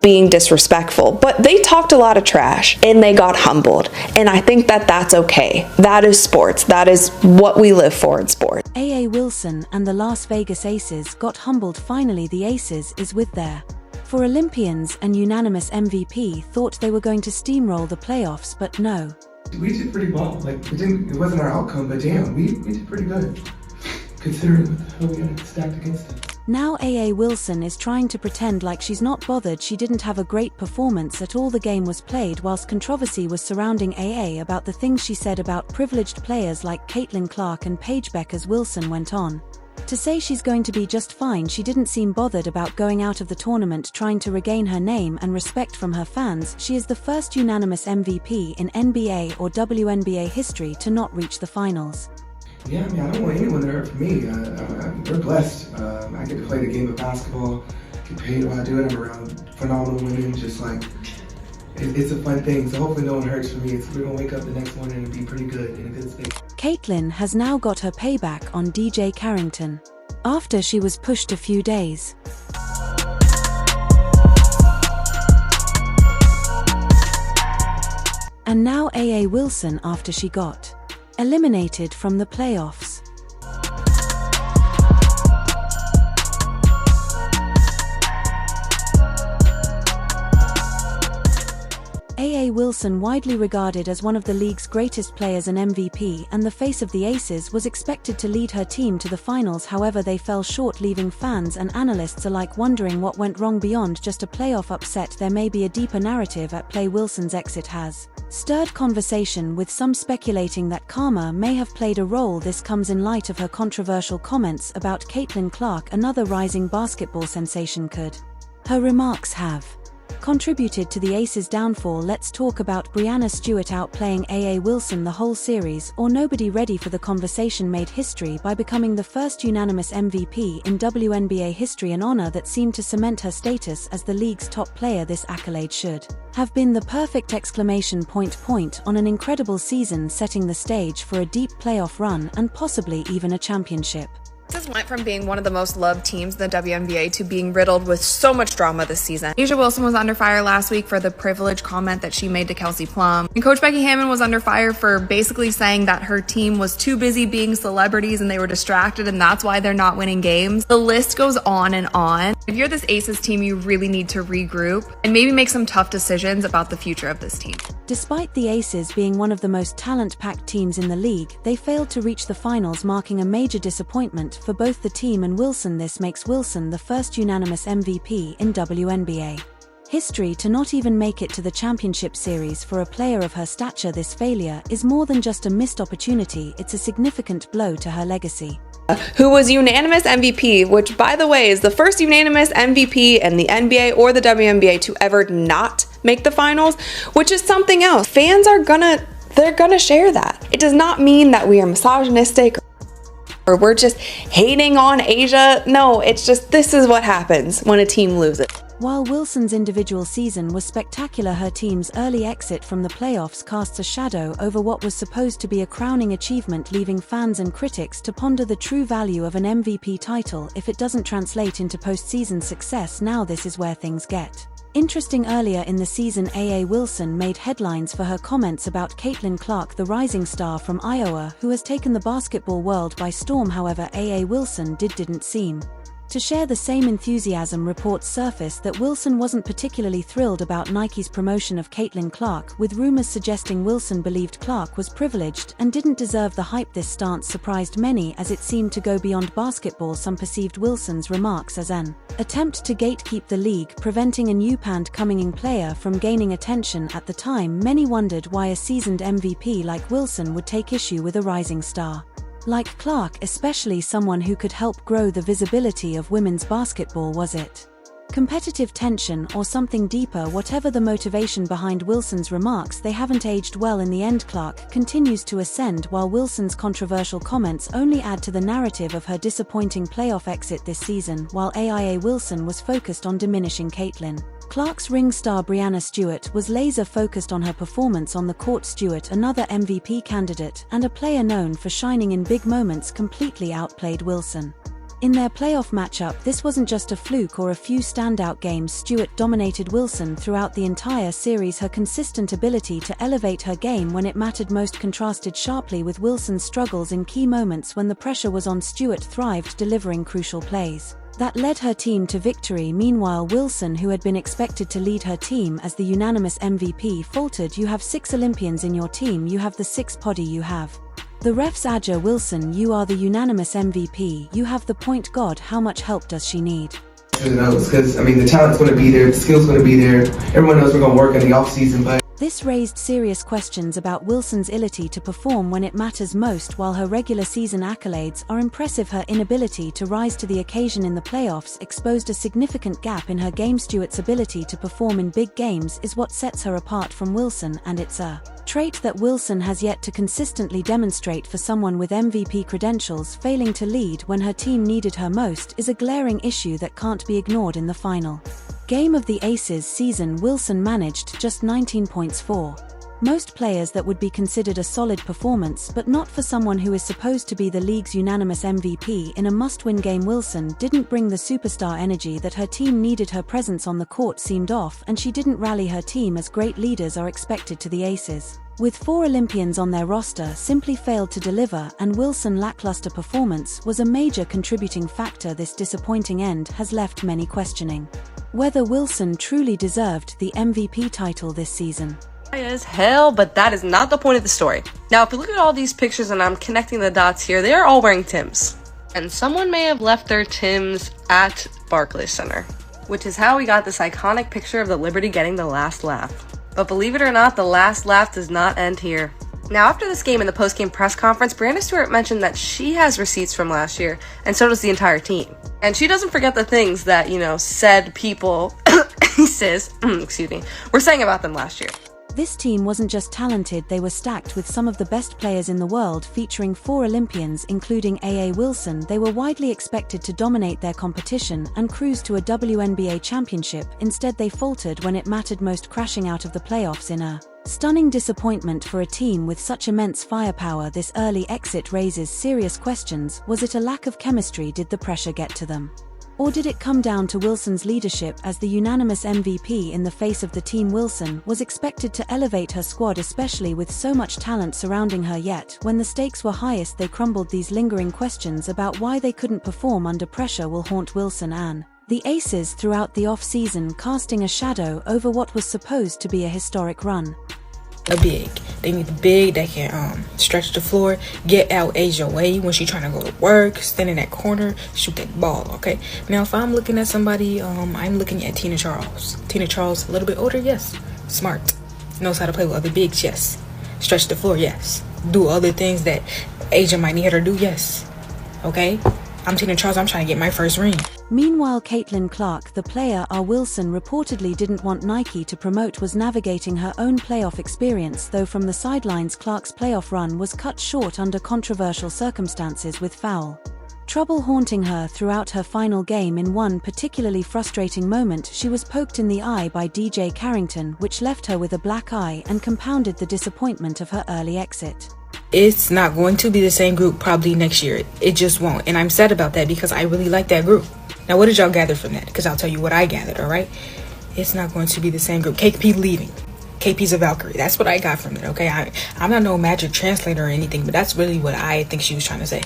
being disrespectful, but they talked a lot of trash and they got humbled. And I think that that's okay. That is sports. That is what we live for in sports. A.A. Wilson and the Las Vegas Aces got humbled. Finally, the Aces is with their for Olympians and unanimous MVP thought they were going to steamroll the playoffs, but no. We did pretty well. It wasn't our outcome, but damn, we did pretty good, considering what the hell we had stacked against it. Now A.A. Wilson is trying to pretend like she's not bothered she didn't have a great performance at all the game was played, whilst controversy was surrounding A.A. about the things she said about privileged players like Caitlin Clark and Paige Beck. As Wilson went on to say she's going to be just fine, she didn't seem bothered about going out of the tournament, trying to regain her name and respect from her fans. She is the first unanimous MVP in NBA or WNBA history to not reach the finals. Yeah, I mean, I don't want anyone to hurt for me. We're blessed. I get to play the game of basketball, get paid while I do it. I'm around phenomenal women, just like, it's a fun thing. So hopefully no one hurts for me. We're going to wake up the next morning and be pretty good, in a good state. Caitlin has now got her payback on DJ Carrington after she was pushed a few days. And now A.A. Wilson after she got eliminated from the playoffs. A.A. Wilson, widely regarded as one of the league's greatest players and MVP and the face of the Aces, was expected to lead her team to the finals. However, they fell short, leaving fans and analysts alike wondering what went wrong. Beyond just a playoff upset, there may be a deeper narrative at play. Wilson's exit has stirred conversation, with some speculating that karma may have played a role. This comes in light of her controversial comments about Caitlin Clark, another rising basketball sensation. Could her remarks have contributed to the Aces' downfall? Let's talk about Breanna Stewart outplaying A.A. Wilson the whole series, or nobody ready for the conversation. Made history by becoming the first unanimous MVP in WNBA history, an honor that seemed to cement her status as the league's top player. This accolade should have been the perfect exclamation point on an incredible season, setting the stage for a deep playoff run and possibly even a championship. Texas went from being one of the most loved teams in the WNBA to being riddled with so much drama this season. A'ja Wilson was under fire last week for the privileged comment that she made to Kelsey Plum. And Coach Becky Hammon was under fire for basically saying that her team was too busy being celebrities and they were distracted and that's why they're not winning games. The list goes on and on. If you're this Aces team, you really need to regroup and maybe make some tough decisions about the future of this team. Despite the Aces being one of the most talent-packed teams in the league, they failed to reach the finals, marking a major disappointment for both the team and Wilson. This makes Wilson the first unanimous MVP in WNBA history to not even make it to the championship series. For a player of her stature, this failure is more than just a missed opportunity, it's a significant blow to her legacy. Who was unanimous MVP, which by the way is the first unanimous MVP in the NBA or the WNBA to ever not make the finals, which is something else. Fans are they're gonna share that. It does not mean that we are misogynistic or we're just hating on A'ja. No, it's just this is what happens when a team loses. While Wilson's individual season was spectacular, her team's early exit from the playoffs casts a shadow over what was supposed to be a crowning achievement, leaving fans and critics to ponder the true value of an MVP title if it doesn't translate into postseason success. Now this is where things get interesting. Earlier in the season, A.A. Wilson made headlines for her comments about Caitlin Clark, the rising star from Iowa who has taken the basketball world by storm. However, A.A. Wilson didn't seem to share the same enthusiasm. Reports surfaced that Wilson wasn't particularly thrilled about Nike's promotion of Caitlin Clark, with rumors suggesting Wilson believed Clark was privileged and didn't deserve the hype. This stance surprised many as it seemed to go beyond basketball. Some perceived Wilson's remarks as an attempt to gatekeep the league, preventing a new up-and-coming player from gaining attention. At the time, many wondered why a seasoned MVP like Wilson would take issue with a rising star like Clark, especially someone who could help grow the visibility of women's basketball. Was it competitive tension or something deeper? Whatever the motivation behind Wilson's remarks, they haven't aged well. In the end, Clark continues to ascend, while Wilson's controversial comments only add to the narrative of her disappointing playoff exit this season. While A.A. Wilson was focused on diminishing Caitlin Clark's ring star, Breanna Stewart was laser-focused on her performance on the court. Stewart, another MVP candidate and a player known for shining in big moments, completely outplayed Wilson. In their playoff matchup, this wasn't just a fluke or a few standout games. Stewart dominated Wilson throughout the entire series. Her consistent ability to elevate her game when it mattered most contrasted sharply with Wilson's struggles in key moments when the pressure was on. Stewart thrived delivering crucial plays that led her team to victory. Meanwhile, Wilson, who had been expected to lead her team as the unanimous MVP, faltered. You have 6 Olympians in your team, you have the 6th body you have. The refs adjure Wilson, you are the unanimous MVP, you have the point guard, how much help does she need? Who knows, because the talent's going to be there, the skill's going to be there, everyone knows we're going to work in the offseason, but this raised serious questions about Wilson's ability to perform when it matters most. While her regular season accolades are impressive, her inability to rise to the occasion in the playoffs exposed a significant gap in her game. Stewart's ability to perform in big games is what sets her apart from Wilson, and it's a trait that Wilson has yet to consistently demonstrate. For someone with MVP credentials, failing to lead when her team needed her most is a glaring issue that can't be ignored. In the final game of the Aces season, Wilson managed just 19 points for most players. That would be considered a solid performance, but not for someone who is supposed to be the league's unanimous MVP. In a must-win game, Wilson didn't bring the superstar energy that her team needed. Her presence on the court seemed off, and she didn't rally her team as great leaders are expected to. The Aces, with 4 Olympians on their roster, simply failed to deliver, and Wilson's lackluster performance was a major contributing factor. This disappointing end has left many questioning whether Wilson truly deserved the MVP title this season. As hell, but that is not the point of the story. Now, if you look at all these pictures and I'm connecting the dots here, they are all wearing Timbs. And someone may have left their Timbs at Barclays Center, which is how we got this iconic picture of the Liberty getting the last laugh. But believe it or not, the last laugh does not end here. Now, after this game in the post-game press conference, Breanna Stewart mentioned that she has receipts from last year, and so does the entire team. And she doesn't forget the things that, said people, were saying about them last year. This team wasn't just talented, they were stacked with some of the best players in the world, featuring 4 Olympians including A.A. Wilson. They were widely expected to dominate their competition and cruise to a WNBA championship. Instead, they faltered when it mattered most, crashing out of the playoffs in a stunning disappointment for a team with such immense firepower. This early exit raises serious questions. Was it a lack of chemistry? Did the pressure get to them? Or did it come down to Wilson's leadership as the unanimous MVP in the face of the team? Wilson was expected to elevate her squad, especially with so much talent surrounding her, yet when the stakes were highest they crumbled. These lingering questions about why they couldn't perform under pressure will haunt Wilson and the Aces throughout the off-season, casting a shadow over what was supposed to be a historic run. They need the big that can stretch the floor, get out Asia way when she's trying to go to work, stand in that corner, shoot that ball, okay? Now, if I'm looking at somebody, I'm looking at Tina Charles. Tina Charles, a little bit older, yes. Smart. Knows how to play with other bigs, yes. Stretch the floor, yes. Do other things that Asia might need her to do, yes. Okay? I'm Tina Charles, I'm trying to get my first ring. Meanwhile, Caitlin Clark, the player Wilson reportedly didn't want Nike to promote, was navigating her own playoff experience, though from the sidelines Clark's playoff run was cut short under controversial circumstances, with foul trouble haunting her throughout her final game. In one particularly frustrating moment, she was poked in the eye by DJ Carrington, which left her with a black eye and compounded the disappointment of her early exit. It's not going to be the same group probably next year. It just won't. And I'm sad about that because I really like that group. Now, what did y'all gather from that? Because I'll tell you what I gathered, all right? It's not going to be the same group. KP leaving. KP's a Valkyrie. That's what I got from it, okay? I'm not no magic translator or anything, but that's really what I think she was trying to say.